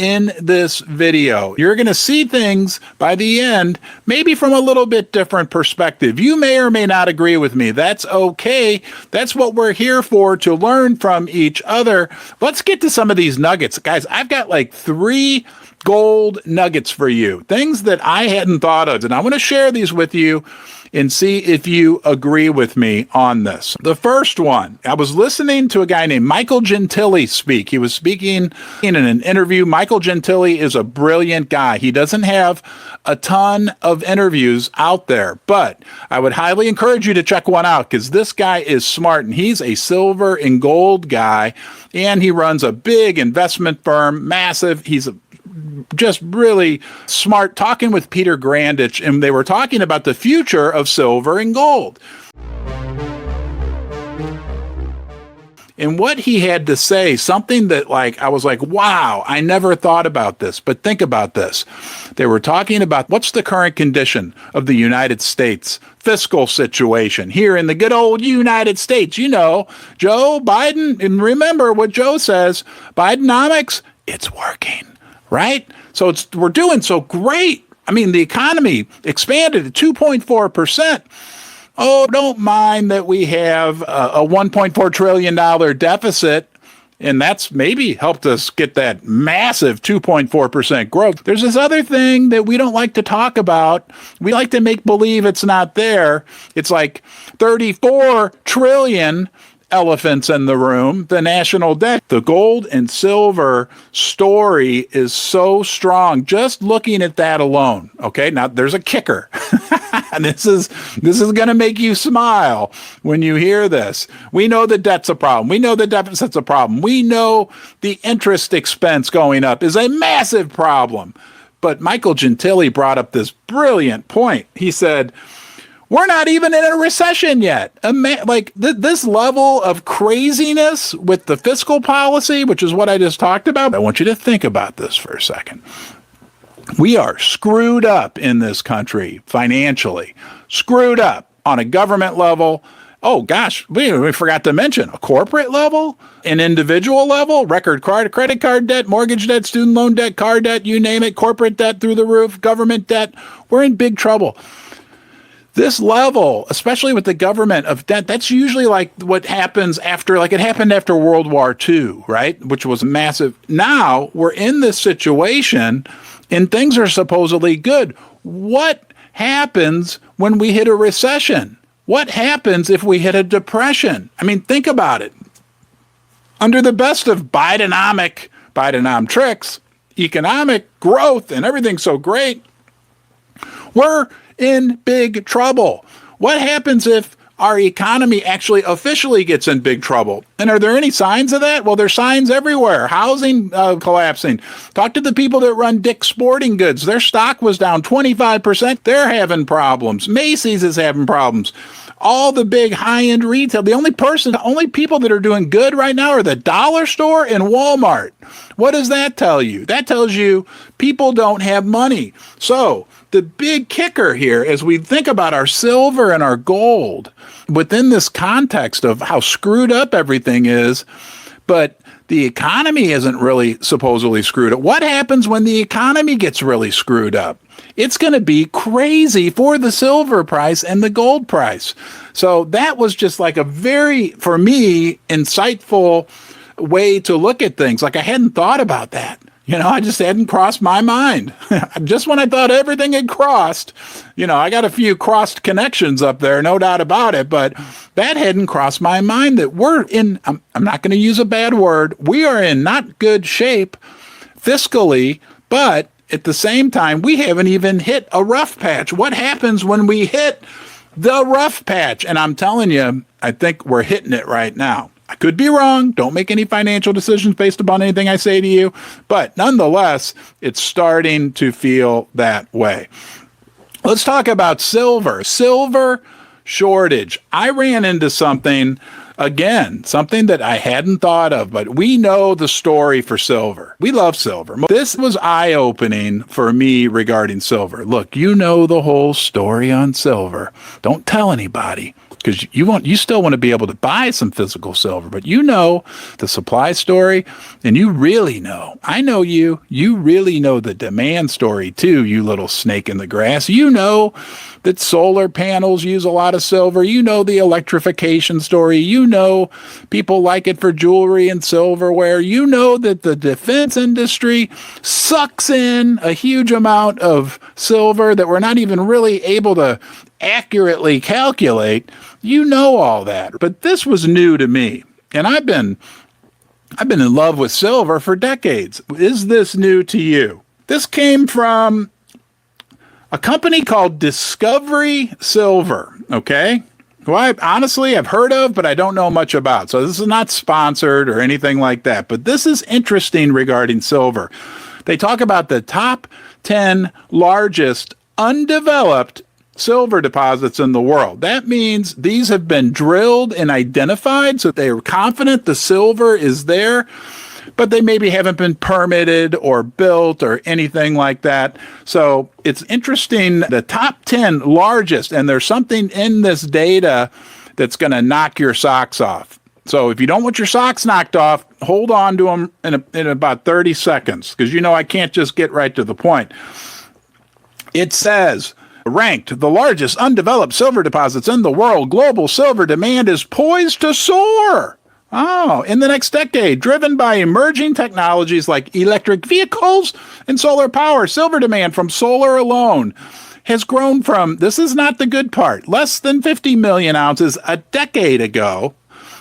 in this video. You're going to see things by the end, maybe from a little bit different perspective. You may or may not agree with me. That's okay. That's what we're here for, to learn from each other. Let's get to some of these nuggets. Guys, I've got like 3 gold nuggets for you, things that I hadn't thought of, and I want to share these with you and see if you agree with me on this. The first one, I was listening to a guy named Michael Gentile speak. He was speaking in an interview. Michael Gentile is a brilliant guy. He doesn't have a ton of interviews out there, but I would highly encourage you to check one out, because this guy is smart, and he's a silver and gold guy, and he runs a big investment firm, massive. He's just really smart, talking with Peter Grandich, and they were talking about the future of silver and gold. And what he had to say, something that I was like, wow, I never thought about this. But think about this. They were talking about what's the current condition of the United States fiscal situation here in the good old United States. You know, Joe Biden, and remember what Joe says, Bidenomics, it's working. Right? So we're doing so great. I mean, the economy expanded at 2.4%. Oh, don't mind that we have a $1.4 trillion deficit, and that's maybe helped us get that massive 2.4% growth. There's this other thing that we don't like to talk about. We like to make believe it's not there. It's like 34 trillion elephants in the room, the national debt. The gold and silver story is so strong, just looking at that alone. Okay, now there's a kicker. And this is going to make you smile when you hear this. We know the debt's a problem. We know the deficit's a problem. We know the interest expense going up is a massive problem. But Michael Gentile brought up this brilliant point. He said, we're not even in a recession yet. This level of craziness with the fiscal policy, which is what I just talked about. I want you to think about this for a second. We are screwed up in this country financially, screwed up on a government level. Oh gosh, we forgot to mention a corporate level, an individual level, record card, credit card debt, mortgage debt, student loan debt, car debt, you name it, corporate debt through the roof, government debt. We're in big trouble. This level, especially with the government of debt, that's usually like what happens after, like it happened after World War II, right? Which was massive. Now we're in this situation and things are supposedly good. What happens when we hit a recession? What happens if we hit a depression? I mean, think about it. Under the best of Bidenomics, economic growth and everything's so great, we're in big trouble. What happens if our economy actually officially gets in big trouble? And are there any signs of that? Well, there's signs everywhere. Housing collapsing. Talk to the people that run Dick's Sporting Goods. Their stock was down 25%. They're having problems. Macy's is having problems. All the big high-end retail. The only people that are doing good right now are the dollar store and Walmart. What does that tell you? That tells you people don't have money. So the big kicker here, as we think about our silver and our gold within this context of how screwed up everything is, but the economy isn't really supposedly screwed up. What happens when the economy gets really screwed up? It's going to be crazy for the silver price and the gold price. So that was just like a very, for me, insightful way to look at things. Like I hadn't thought about that. You know, I just hadn't crossed my mind. Just when I thought everything had crossed, you know, I got a few crossed connections up there, no doubt about it, but that hadn't crossed my mind that we're in, I'm not going to use a bad word, we are in not good shape fiscally, but at the same time, we haven't even hit a rough patch. What happens when we hit the rough patch? And I'm telling you, I think we're hitting it right now. I could be wrong. Don't make any financial decisions based upon anything I say to you. But nonetheless, it's starting to feel that way. Let's talk about silver. Silver shortage. I ran into something, again, something that I hadn't thought of, but we know the story for silver. We love silver. This was eye-opening for me regarding silver. Look, you know the whole story on silver. Don't tell anybody. because you still want to be able to buy some physical silver, but you know the supply story, and you really know. I know you really know the demand story too, you little snake in the grass. You know that solar panels use a lot of silver. You know the electrification story. You know people like it for jewelry and silverware. You know that the defense industry sucks in a huge amount of silver that we're not even really able to accurately calculate. You know all that, but this was new to me, and I've been in love with silver for decades. Is this new to you? This came from a company called Discovery Silver, okay? Who I've heard of, but I don't know much about. So this is not sponsored or anything like that, but this is interesting regarding silver. They talk about the top 10 largest undeveloped silver deposits in the world. That means these have been drilled and identified, so they are confident the silver is there, but they maybe haven't been permitted or built or anything like that. So it's interesting, the top 10 largest, and there's something in this data that's going to knock your socks off. So if you don't want your socks knocked off, hold on to them in about 30 seconds, because you know I can't just get right to the point. It says, ranked the largest undeveloped silver deposits in the world, global silver demand is poised to soar. In the next decade, driven by emerging technologies like electric vehicles and solar power. Silver demand from solar alone has grown from, this is not the good part, less than 50 million ounces a decade ago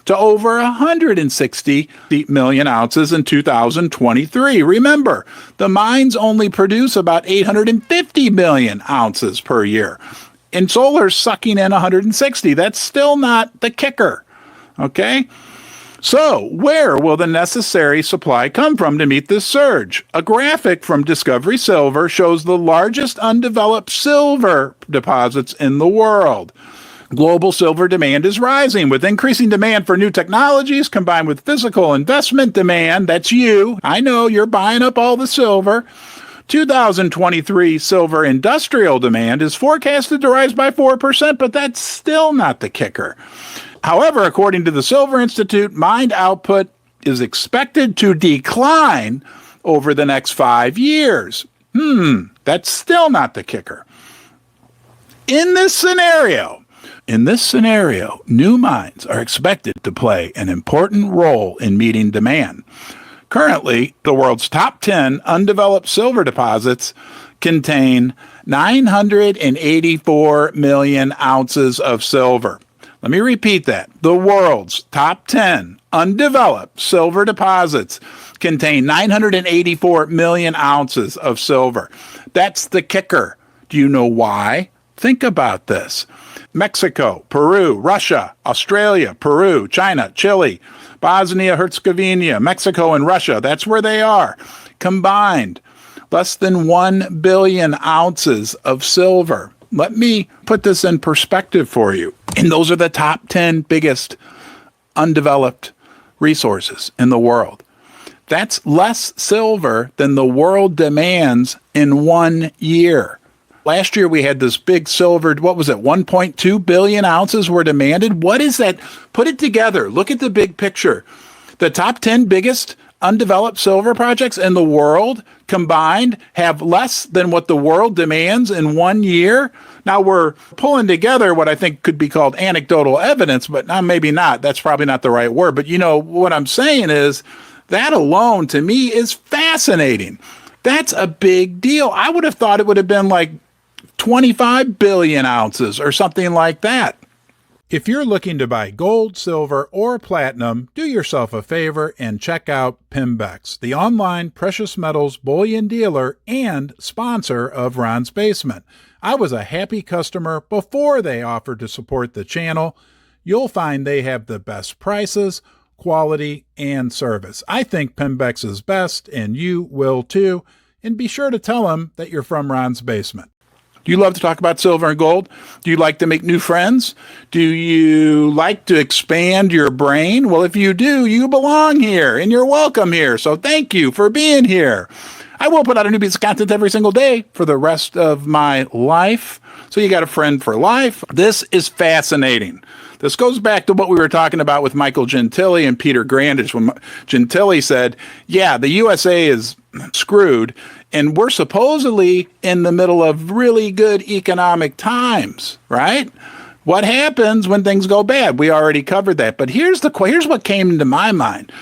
to over 160 million ounces in 2023. Remember, the mines only produce about 850 million ounces per year, and solar's sucking in 160. That's still not the kicker, okay? So where will the necessary supply come from to meet this surge? A graphic from Discovery Silver shows the largest undeveloped silver deposits in the world. Global silver demand is rising, with increasing demand for new technologies combined with physical investment demand. That's you. I know you're buying up all the silver. 2023 silver industrial demand is forecasted to rise by 4%, but that's still not the kicker. However, according to the Silver Institute, mined output is expected to decline over the next 5 years. That's still not the kicker. In this scenario, new mines are expected to play an important role in meeting demand. Currently, the world's top 10 undeveloped silver deposits contain 984 million ounces of silver. Let me repeat that. The world's top 10 undeveloped silver deposits contain 984 million ounces of silver. That's the kicker. Do you know why? Think about this. Mexico, Peru, Russia, Australia, Peru, China, Chile, Bosnia-Herzegovina, Mexico, and Russia, that's where they are. Combined, less than 1 billion ounces of silver. Let me put this in perspective for you. And those are the top 10 biggest undeveloped resources in the world. That's less silver than the world demands in 1 year. Last year we had this big silver, 1.2 billion ounces were demanded. What is that? Put it together. Look at the big picture. The top 10 biggest undeveloped silver projects in the world combined have less than what the world demands in 1 year. Now we're pulling together what I think could be called anecdotal evidence, but maybe not. That's probably not the right word. But you know, what I'm saying is that alone to me is fascinating. That's a big deal. I would have thought it would have been like 25 billion ounces or something like that. If you're looking to buy gold, silver, or platinum, do yourself a favor and check out Pimbex, the online precious metals bullion dealer and sponsor of Ron's Basement. I was a happy customer before they offered to support the channel. You'll find they have the best prices, quality, and service. I think Pimbex is best, and you will too. And be sure to tell them that you're from Ron's Basement. Do you love to talk about silver and gold? Do you like to make new friends? Do you like to expand your brain? Well, if you do, you belong here and you're welcome here. So thank you for being here. I will put out a new piece of content every single day for the rest of my life. So you got a friend for life. This is fascinating. This goes back to what we were talking about with Michael Gentile and Peter Grandage when Gentile said, yeah, the USA is screwed, and we're supposedly in the middle of really good economic times, right? What happens when things go bad? We already covered that. But here's what came into my mind.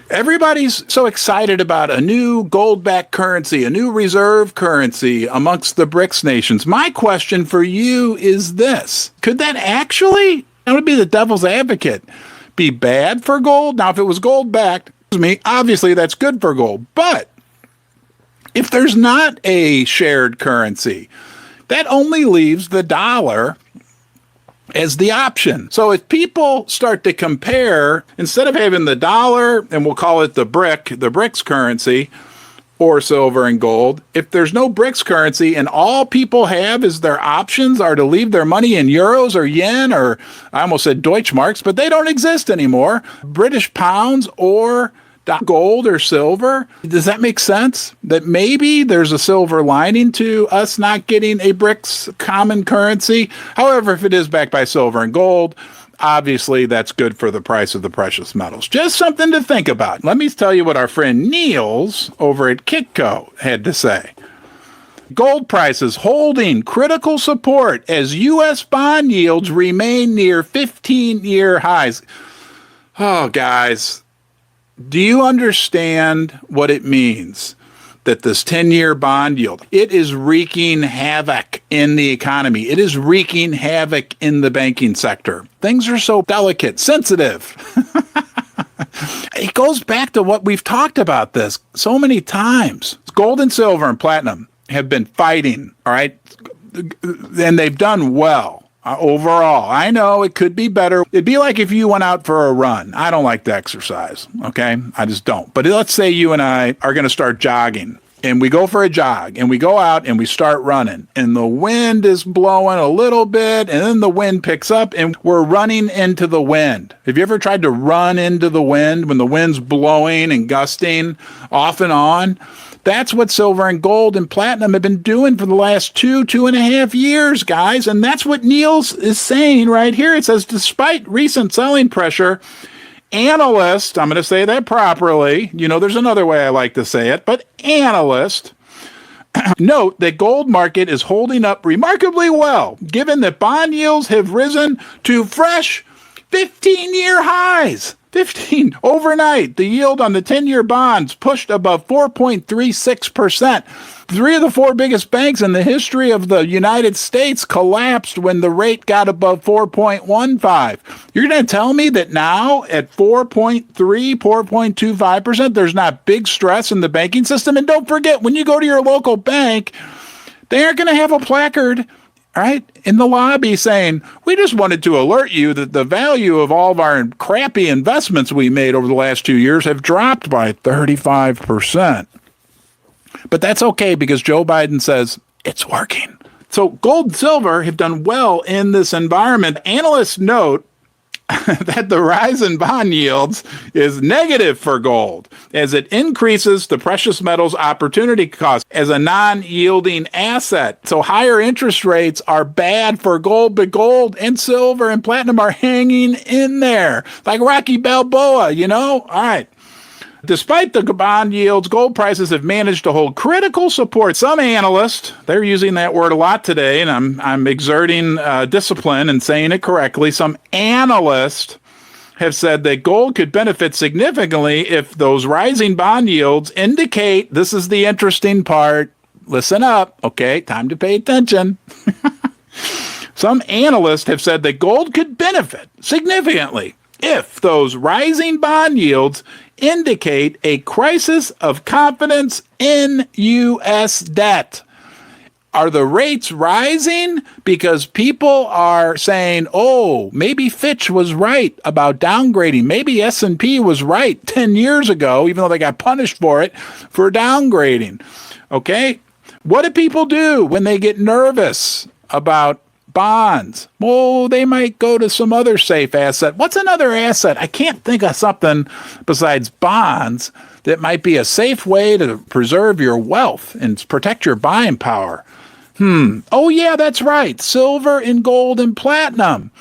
Everybody's so excited about a new gold-backed currency, a new reserve currency amongst the BRICS nations. My question for you is this. Could that actually, that would be the devil's advocate, be bad for gold? Now, if it was gold-backed, obviously that's good for gold. But if there's not a shared currency, that only leaves the dollar as the option. So if people start to compare, instead of having the dollar, and we'll call it the BRICS currency, or silver and gold, if there's no BRICS currency and all people have is their options are to leave their money in euros or yen, or I almost said Deutschmarks, but they don't exist anymore, British pounds or gold or silver. Does that make sense? That maybe there's a silver lining to us not getting a BRICS common currency. However, if it is backed by silver and gold, obviously that's good for the price of the precious metals. Just something to think about. Let me tell you what our friend Niels over at Kitco had to say. Gold prices holding critical support as U.S. bond yields remain near 15-year highs. Oh, guys. Do you understand what it means that this 10-year bond yield, it is wreaking havoc in the economy. It is wreaking havoc in the banking sector. Things are so delicate, sensitive. It goes back to what we've talked about this so many times. Gold and silver and platinum have been fighting, all right? And they've done well. Overall, I know it could be better. It'd be like if you went out for a run. I don't like to exercise, okay? I just don't. But let's say you and I are going to start jogging, and we go for a jog, and we go out and we start running, and the wind is blowing a little bit, and then the wind picks up, and we're running into the wind. Have you ever tried to run into the wind when the wind's blowing and gusting off and on? That's what silver and gold and platinum have been doing for the last 2.5 years, guys. And that's what Niels is saying right here. It says, despite recent selling pressure, analysts, I'm going to say that properly. You know, there's another way I like to say it, but analysts note that gold market is holding up remarkably well, given that bond yields have risen to fresh 15-year highs. 15 overnight. The yield on the 10-year bonds pushed above 4.36%. 3 of the 4 biggest banks in the history of the United States collapsed when the rate got above 4.15. You're going to tell me that now at 4.3, 4.25%, there's not big stress in the banking system? And don't forget, when you go to your local bank, they aren't going to have a placard, right, in the lobby saying, we just wanted to alert you that the value of all of our crappy investments we made over the last 2 years have dropped by 35%. But that's okay because Joe Biden says it's working. So gold and silver have done well in this environment. Analysts note that the rise in bond yields is negative for gold as it increases the precious metals opportunity cost as a non-yielding asset. So higher interest rates are bad for gold, but gold and silver and platinum are hanging in there like Rocky Balboa, you know? All right. Despite the bond yields, gold prices have managed to hold critical support. Some analysts, they're using that word a lot today, and I'm exerting discipline and saying it correctly. Some analysts have said that gold could benefit significantly if those rising bond yields indicate, this is the interesting part, listen up, okay, time to pay attention. Some analysts have said that gold could benefit significantly if those rising bond yields indicate a crisis of confidence in U.S. debt. Are the rates rising because people are saying, oh, maybe Fitch was right about downgrading. Maybe S&P was right 10 years ago, even though they got punished for it, for downgrading. Okay? What do people do when they get nervous about bonds. Well, they might go to some other safe asset. What's another asset? I can't think of something besides bonds that might be a safe way to preserve your wealth and protect your buying power. Oh, yeah, that's right. Silver and gold and platinum.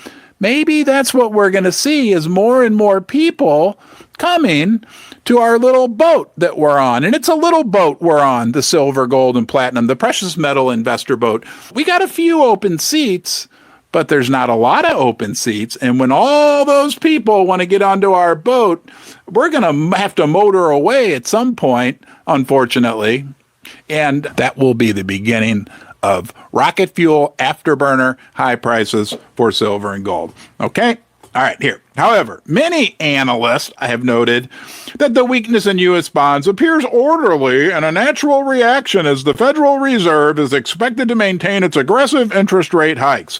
Maybe that's what we're going to see is more and more people coming to our little boat that we're on. And it's a little boat we're on, the silver, gold, and platinum, the precious metal investor boat. We got a few open seats, but there's not a lot of open seats. And when all those people want to get onto our boat, we're going to have to motor away at some point, unfortunately. And that will be the beginning of rocket fuel afterburner high prices for silver and gold. Okay? All right, here. However, many analysts have noted that the weakness in U.S. bonds appears orderly and a natural reaction as the Federal Reserve is expected to maintain its aggressive interest rate hikes.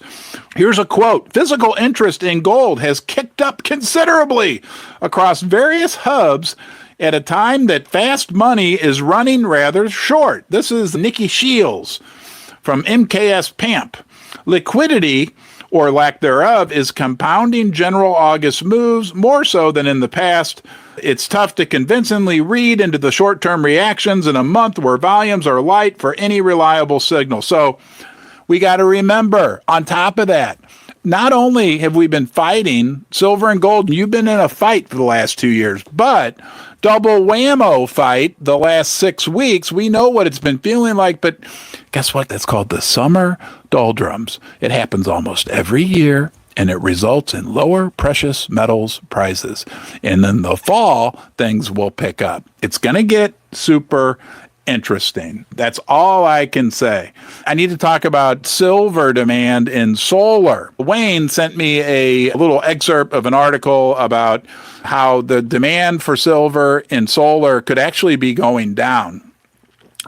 Here's a quote. Physical interest in gold has kicked up considerably across various hubs at a time that fast money is running rather short. This is Nikki Shields from MKS PAMP. Liquidity, or lack thereof, is compounding General August moves more so than in the past. It's tough to convincingly read into the short-term reactions in a month where volumes are light for any reliable signal. So we got to remember, on top of that, not only have we been fighting silver and gold, and you've been in a fight for the last 2 years, but double whammo fight the last 6 weeks. We know what it's been feeling like, but guess what? That's called the summer doldrums. It happens almost every year, and it results in lower precious metals prices. And in the fall, things will pick up. It's going to get super interesting. That's all I can say. I need to talk about silver demand in solar. Wayne sent me a little excerpt of an article about how the demand for silver in solar could actually be going down.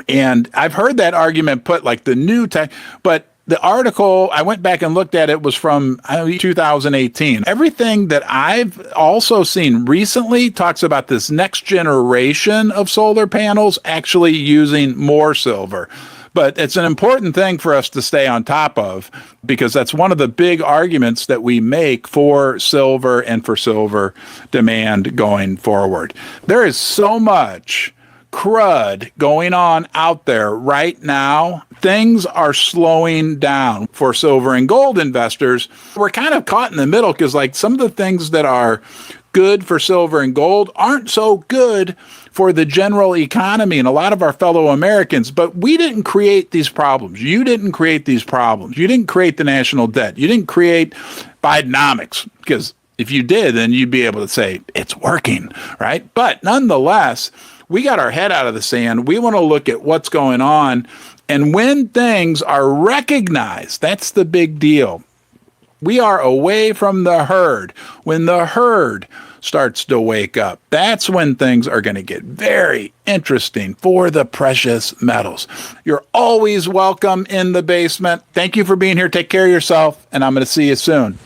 And I've heard that argument put like the new tech, but the article, I went back and looked at it, was from 2018. Everything that I've also seen recently talks about this next generation of solar panels actually using more silver. But it's an important thing for us to stay on top of, because that's one of the big arguments that we make for silver and for silver demand going forward. There is so much crud going on out there right now. Things are slowing down for silver and gold investors. We're kind of caught in the middle because like some of the things that are good for silver and gold aren't so good for the general economy and a lot of our fellow Americans. But we didn't create these problems. You didn't create these problems. You didn't create the national debt. You didn't create Bidenomics, because if you did, then you'd be able to say it's working, right? But nonetheless, we got our head out of the sand. We want to look at what's going on. And when things are recognized, that's the big deal. We are away from the herd. When the herd starts to wake up, that's when things are going to get very interesting for the precious metals. You're always welcome in the basement. Thank you for being here. Take care of yourself, and I'm going to see you soon.